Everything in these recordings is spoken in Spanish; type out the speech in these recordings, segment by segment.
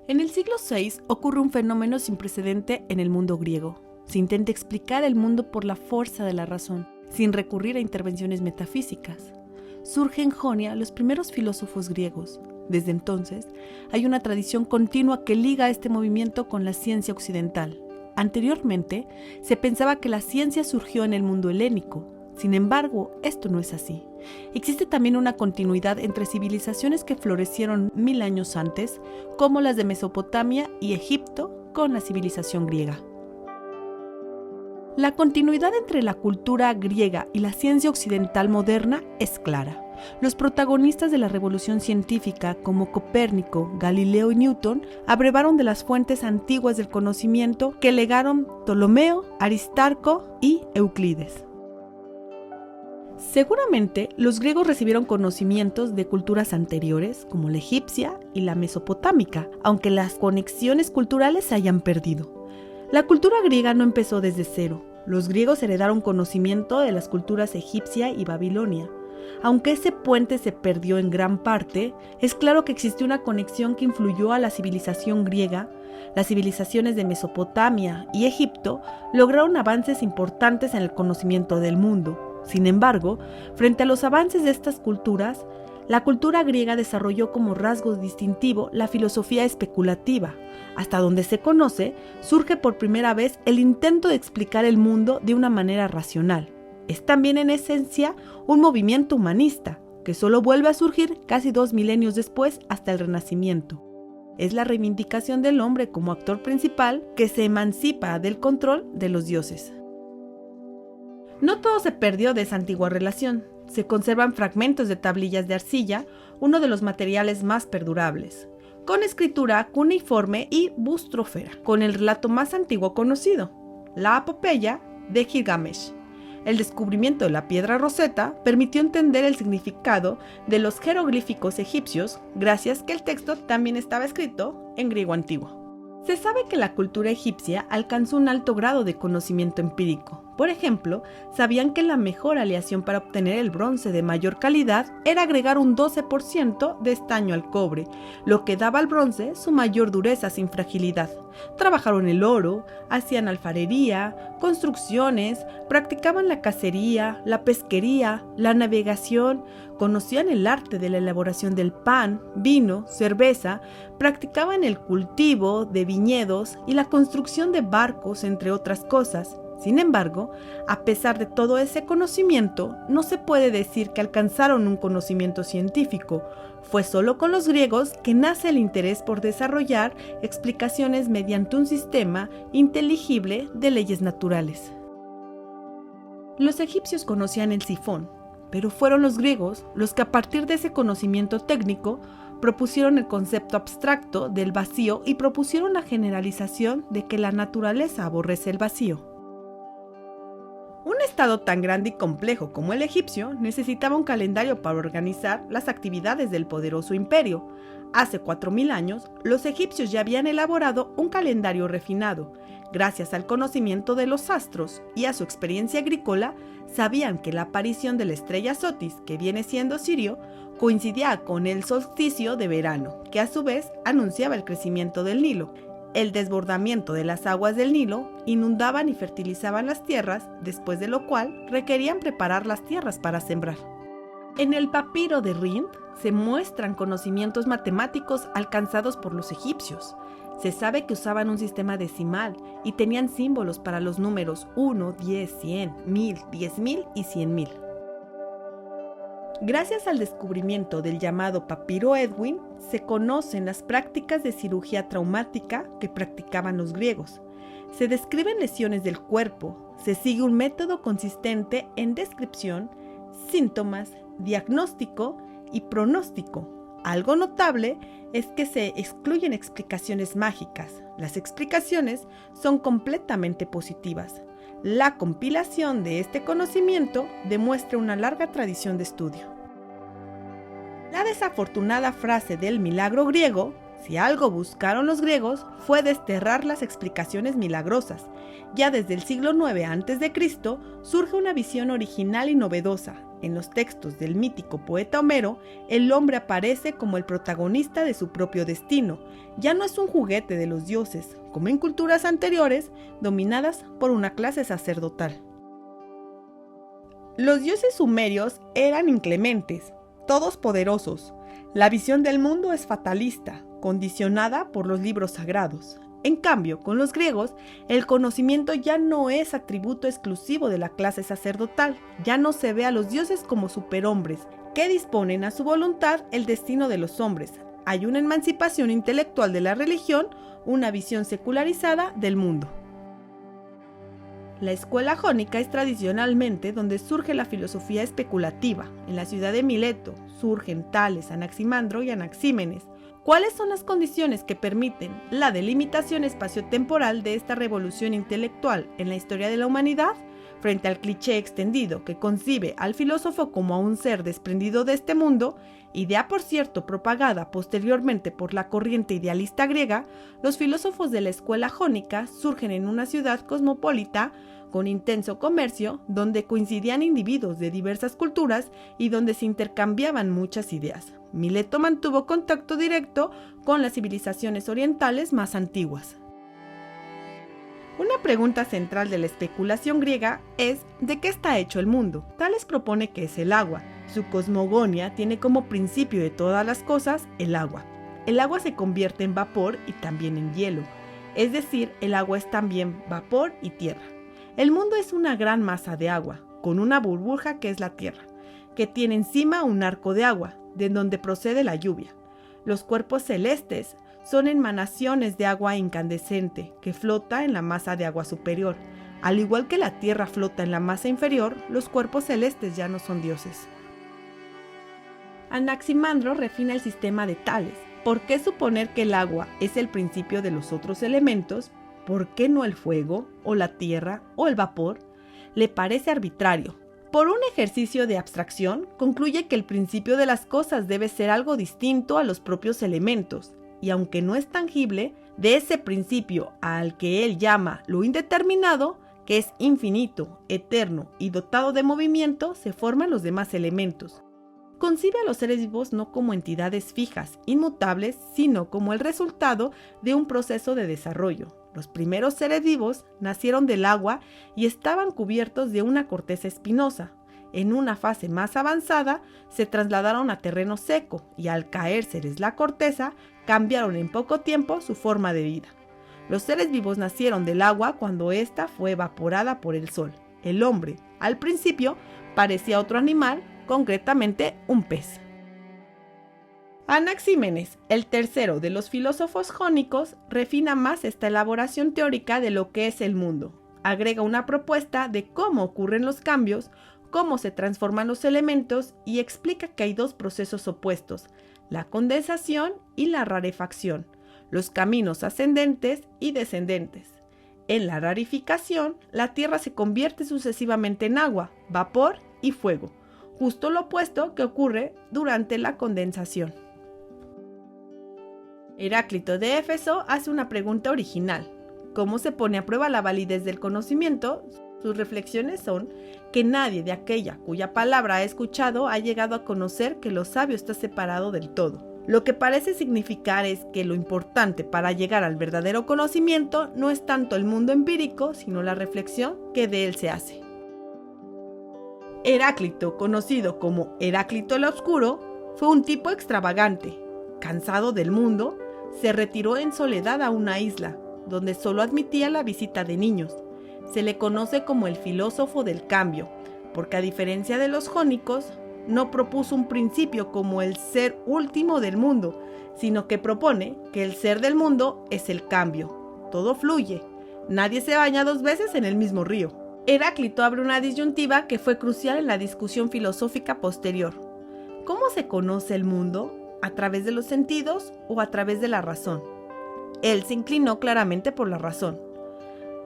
En el siglo VI ocurre un fenómeno sin precedente en el mundo griego. Se intenta explicar el mundo por la fuerza de la razón, sin recurrir a intervenciones metafísicas. Surgen en Jonia los primeros filósofos griegos. Desde entonces, hay una tradición continua que liga este movimiento con la ciencia occidental. Anteriormente, se pensaba que la ciencia surgió en el mundo helénico. Sin embargo, esto no es así. Existe también una continuidad entre civilizaciones que florecieron 1000 años antes, como las de Mesopotamia y Egipto, con la civilización griega. La continuidad entre la cultura griega y la ciencia occidental moderna es clara. Los protagonistas de la revolución científica, como Copérnico, Galileo y Newton, abrevaron de las fuentes antiguas del conocimiento que legaron Ptolomeo, Aristarco y Euclides. Seguramente, los griegos recibieron conocimientos de culturas anteriores, como la egipcia y la mesopotámica, aunque las conexiones culturales se hayan perdido. La cultura griega no empezó desde cero. Los griegos heredaron conocimiento de las culturas egipcia y babilonia. Aunque ese puente se perdió en gran parte, es claro que existió una conexión que influyó a la civilización griega. Las civilizaciones de Mesopotamia y Egipto lograron avances importantes en el conocimiento del mundo. Sin embargo, frente a los avances de estas culturas, la cultura griega desarrolló como rasgo distintivo la filosofía especulativa. Hasta donde se conoce, surge por primera vez el intento de explicar el mundo de una manera racional. Es también en esencia un movimiento humanista, que solo vuelve a surgir casi 2 milenios después hasta el Renacimiento. Es la reivindicación del hombre como actor principal que se emancipa del control de los dioses. No todo se perdió de esa antigua relación. Se conservan fragmentos de tablillas de arcilla, uno de los materiales más perdurables, con escritura cuneiforme y bustrófera, con el relato más antiguo conocido, la epopeya de Gilgamesh. El descubrimiento de la piedra Rosetta permitió entender el significado de los jeroglíficos egipcios, gracias que el texto también estaba escrito en griego antiguo. Se sabe que la cultura egipcia alcanzó un alto grado de conocimiento empírico. Por ejemplo, sabían que la mejor aleación para obtener el bronce de mayor calidad era agregar un 12% de estaño al cobre, lo que daba al bronce su mayor dureza sin fragilidad. Trabajaron el oro, hacían alfarería, construcciones, practicaban la cacería, la pesquería, la navegación, conocían el arte de la elaboración del pan, vino, cerveza, practicaban el cultivo de viñedos y la construcción de barcos, entre otras cosas. Sin embargo, a pesar de todo ese conocimiento, no se puede decir que alcanzaron un conocimiento científico. Fue solo con los griegos que nace el interés por desarrollar explicaciones mediante un sistema inteligible de leyes naturales. Los egipcios conocían el sifón, pero fueron los griegos los que a partir de ese conocimiento técnico propusieron el concepto abstracto del vacío y propusieron la generalización de que la naturaleza aborrece el vacío. Un estado tan grande y complejo como el egipcio necesitaba un calendario para organizar las actividades del poderoso imperio. Hace 4000 años, los egipcios ya habían elaborado un calendario refinado. Gracias al conocimiento de los astros y a su experiencia agrícola, sabían que la aparición de la estrella Sotis, que viene siendo Sirio, coincidía con el solsticio de verano, que a su vez anunciaba el crecimiento del Nilo. El desbordamiento de las aguas del Nilo inundaban y fertilizaban las tierras, después de lo cual requerían preparar las tierras para sembrar. En el papiro de Rhind se muestran conocimientos matemáticos alcanzados por los egipcios. Se sabe que usaban un sistema decimal y tenían símbolos para los números 1, 10, 100, 1000, 10.000 y 100.000. Gracias al descubrimiento del llamado papiro Edwin, se conocen las prácticas de cirugía traumática que practicaban los griegos. Se describen lesiones del cuerpo, se sigue un método consistente en descripción, síntomas, diagnóstico y pronóstico. Algo notable es que se excluyen explicaciones mágicas. Las explicaciones son completamente positivas. La compilación de este conocimiento demuestra una larga tradición de estudio. La desafortunada frase del milagro griego, si algo buscaron los griegos, fue desterrar las explicaciones milagrosas. Ya desde el siglo IX a.C. surge una visión original y novedosa. En los textos del mítico poeta Homero, el hombre aparece como el protagonista de su propio destino. Ya no es un juguete de los dioses, como en culturas anteriores, dominadas por una clase sacerdotal. Los dioses sumerios eran inclementes, todos poderosos. La visión del mundo es fatalista, condicionada por los libros sagrados. En cambio, con los griegos, el conocimiento ya no es atributo exclusivo de la clase sacerdotal, ya no se ve a los dioses como superhombres, que disponen a su voluntad el destino de los hombres. Hay una emancipación intelectual de la religión, una visión secularizada del mundo. La escuela jónica es tradicionalmente donde surge la filosofía especulativa. En la ciudad de Mileto surgen Tales, Anaximandro y Anaxímenes. ¿Cuáles son las condiciones que permiten la delimitación espaciotemporal de esta revolución intelectual en la historia de la humanidad? Frente al cliché extendido que concibe al filósofo como a un ser desprendido de este mundo, idea por cierto propagada posteriormente por la corriente idealista griega, los filósofos de la escuela jónica surgen en una ciudad cosmopolita con intenso comercio, donde coincidían individuos de diversas culturas y donde se intercambiaban muchas ideas. Mileto mantuvo contacto directo con las civilizaciones orientales más antiguas. Una pregunta central de la especulación griega es ¿de qué está hecho el mundo? Tales propone que es el agua. Su cosmogonía tiene como principio de todas las cosas el agua. El agua se convierte en vapor y también en hielo, es decir, el agua es también vapor y tierra. El mundo es una gran masa de agua, con una burbuja que es la tierra, que tiene encima un arco de agua, de donde procede la lluvia. Los cuerpos celestes son emanaciones de agua incandescente que flota en la masa de agua superior. Al igual que la tierra flota en la masa inferior, los cuerpos celestes ya no son dioses. Anaximandro refina el sistema de Tales. ¿Por qué suponer que el agua es el principio de los otros elementos? ¿Por qué no el fuego, o la tierra, o el vapor? Le parece arbitrario. Por un ejercicio de abstracción, concluye que el principio de las cosas debe ser algo distinto a los propios elementos, y aunque no es tangible, de ese principio al que él llama lo indeterminado, que es infinito, eterno y dotado de movimiento, se forman los demás elementos. Concibe a los seres vivos no como entidades fijas, inmutables, sino como el resultado de un proceso de desarrollo. Los primeros seres vivos nacieron del agua y estaban cubiertos de una corteza espinosa. En una fase más avanzada se trasladaron a terreno seco y al caérseles la corteza cambiaron en poco tiempo su forma de vida. Los seres vivos nacieron del agua cuando ésta fue evaporada por el sol. El hombre, al principio, parecía otro animal, concretamente un pez. Anaxímenes, el tercero de los filósofos jónicos, refina más esta elaboración teórica de lo que es el mundo. Agrega una propuesta de cómo ocurren los cambios, cómo se transforman los elementos y explica que hay dos procesos opuestos, la condensación y la rarefacción, los caminos ascendentes y descendentes. En la rarificación, la tierra se convierte sucesivamente en agua, vapor y fuego, justo lo opuesto que ocurre durante la condensación. Heráclito de Éfeso hace una pregunta original. ¿Cómo se pone a prueba la validez del conocimiento? Sus reflexiones son que nadie de aquella cuya palabra ha escuchado ha llegado a conocer que lo sabio está separado del todo. Lo que parece significar es que lo importante para llegar al verdadero conocimiento no es tanto el mundo empírico, sino la reflexión que de él se hace. Heráclito, conocido como Heráclito el Oscuro, fue un tipo extravagante. Cansado del mundo, se retiró en soledad a una isla, donde solo admitía la visita de niños. Se le conoce como el filósofo del cambio, porque a diferencia de los jónicos, no propuso un principio como el ser último del mundo, sino que propone que el ser del mundo es el cambio. Todo fluye, nadie se baña dos veces en el mismo río. Heráclito abre una disyuntiva que fue crucial en la discusión filosófica posterior. ¿Cómo se conoce el mundo? ¿A través de los sentidos o a través de la razón? Él se inclinó claramente por la razón.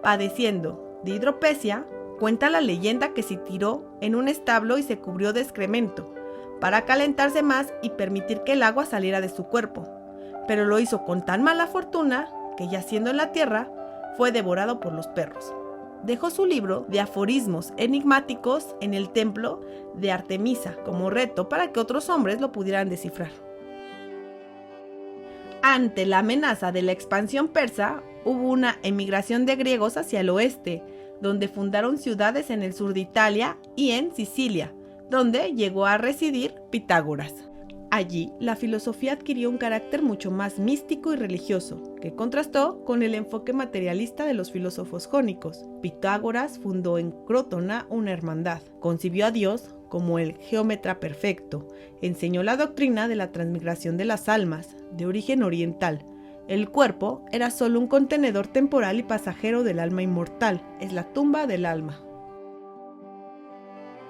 Padeciendo de hidropesia, cuenta la leyenda que se tiró en un establo y se cubrió de excremento, para calentarse más y permitir que el agua saliera de su cuerpo. Pero lo hizo con tan mala fortuna que, yaciendo en la tierra, fue devorado por los perros. dejó su libro de aforismos enigmáticos en el templo de Artemisa como reto para que otros hombres lo pudieran descifrar. Ante la amenaza de la expansión persa, hubo una emigración de griegos hacia el oeste, donde fundaron ciudades en el sur de Italia y en Sicilia, donde llegó a residir Pitágoras. Allí, la filosofía adquirió un carácter mucho más místico y religioso, que contrastó con el enfoque materialista de los filósofos jónicos. Pitágoras fundó en Crotona una hermandad, concibió a Dios como el geómetra perfecto, enseñó la doctrina de la transmigración de las almas, de origen oriental. El cuerpo era solo un contenedor temporal y pasajero del alma inmortal, es la tumba del alma.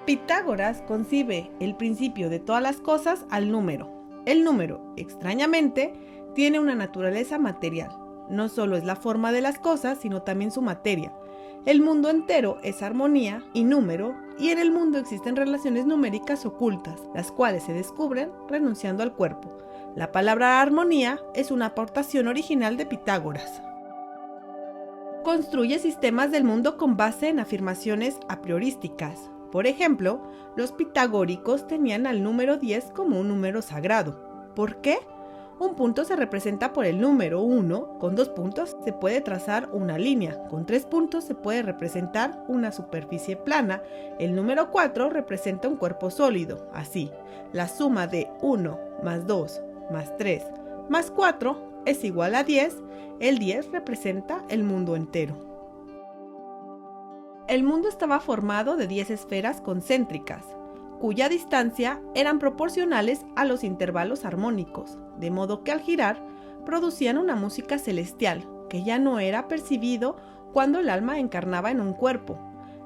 Pitágoras concibe el principio de todas las cosas al número. El número, extrañamente, tiene una naturaleza material. No solo es la forma de las cosas, sino también su materia. El mundo entero es armonía y número, y en el mundo existen relaciones numéricas ocultas, las cuales se descubren renunciando al cuerpo. La palabra armonía es una aportación original de Pitágoras. Construye sistemas del mundo con base en afirmaciones a priorísticas. Por ejemplo, los pitagóricos tenían al número 10 como un número sagrado. ¿Por qué? Un punto se representa por el número 1, con 2 puntos se puede trazar una línea, con 3 puntos se puede representar una superficie plana, el número 4 representa un cuerpo sólido, así, la suma de 1 más 2 más 3 más 4 es igual a 10, el 10 representa el mundo entero. El mundo estaba formado de 10 esferas concéntricas, cuya distancia eran proporcionales a los intervalos armónicos, de modo que al girar producían una música celestial, que ya no era percibido cuando el alma encarnaba en un cuerpo.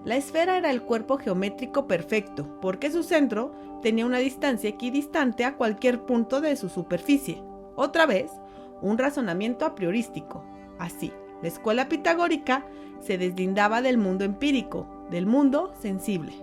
La esfera era el cuerpo geométrico perfecto, porque su centro tenía una distancia equidistante a cualquier punto de su superficie. Otra vez, un razonamiento a priorístico. Así, la escuela pitagórica se deslindaba del mundo empírico, del mundo sensible.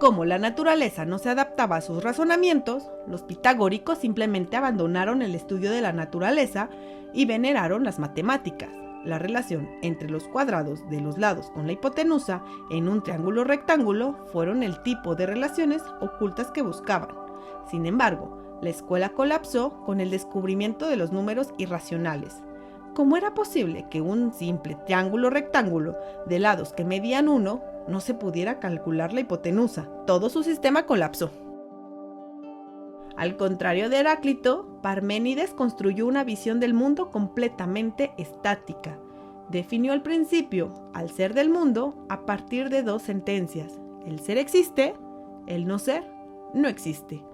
Como la naturaleza no se adaptaba a sus razonamientos, los pitagóricos simplemente abandonaron el estudio de la naturaleza y veneraron las matemáticas. La relación entre los cuadrados de los lados con la hipotenusa en un triángulo rectángulo fueron el tipo de relaciones ocultas que buscaban. Sin embargo, la escuela colapsó con el descubrimiento de los números irracionales. ¿Cómo era posible que un simple triángulo rectángulo de lados que medían 1 no se pudiera calcular la hipotenusa? Todo su sistema colapsó. Al contrario de Heráclito, Parménides construyó una visión del mundo completamente estática. Definió el principio al ser del mundo a partir de 2 sentencias. El ser existe, el no ser no existe.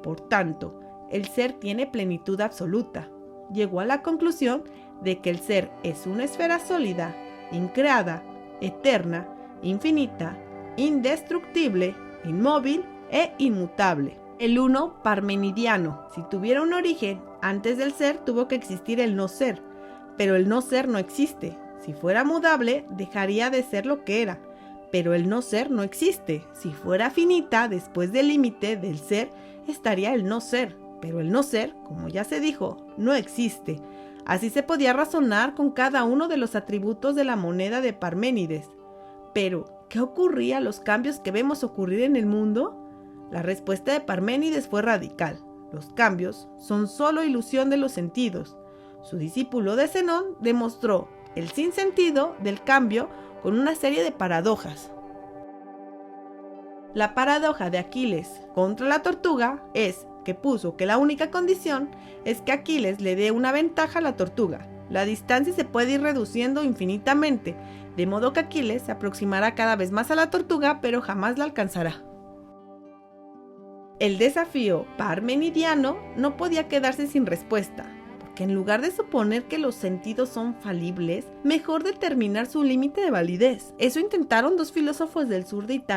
Por tanto, el ser tiene plenitud absoluta. Llegó a la conclusión de que el ser es una esfera sólida, increada, eterna, infinita, indestructible, inmóvil e inmutable. El uno parmenidiano. Si tuviera un origen antes del ser, tuvo que existir el no ser, pero el no ser no existe. Si fuera mudable, dejaría de ser lo que era, pero el no ser no existe. Si fuera finita, después del límite del ser, estaría el no ser, pero el no ser, como ya se dijo, no existe. Así se podía razonar con cada uno de los atributos de la moneda de Parménides. Pero, ¿qué ocurría a los cambios que vemos ocurrir en el mundo? La respuesta de Parménides fue radical. Los cambios son solo ilusión de los sentidos. Su discípulo de Zenón demostró el sinsentido del cambio con una serie de paradojas. La paradoja de Aquiles contra la tortuga es que puso que la única condición es que Aquiles le dé una ventaja a la tortuga. La distancia se puede ir reduciendo infinitamente, de modo que Aquiles se aproximará cada vez más a la tortuga, pero jamás la alcanzará. El desafío parmenidiano no podía quedarse sin respuesta, porque en lugar de suponer que los sentidos son falibles, mejor determinar su límite de validez. Eso intentaron 2 filósofos del sur de Italia.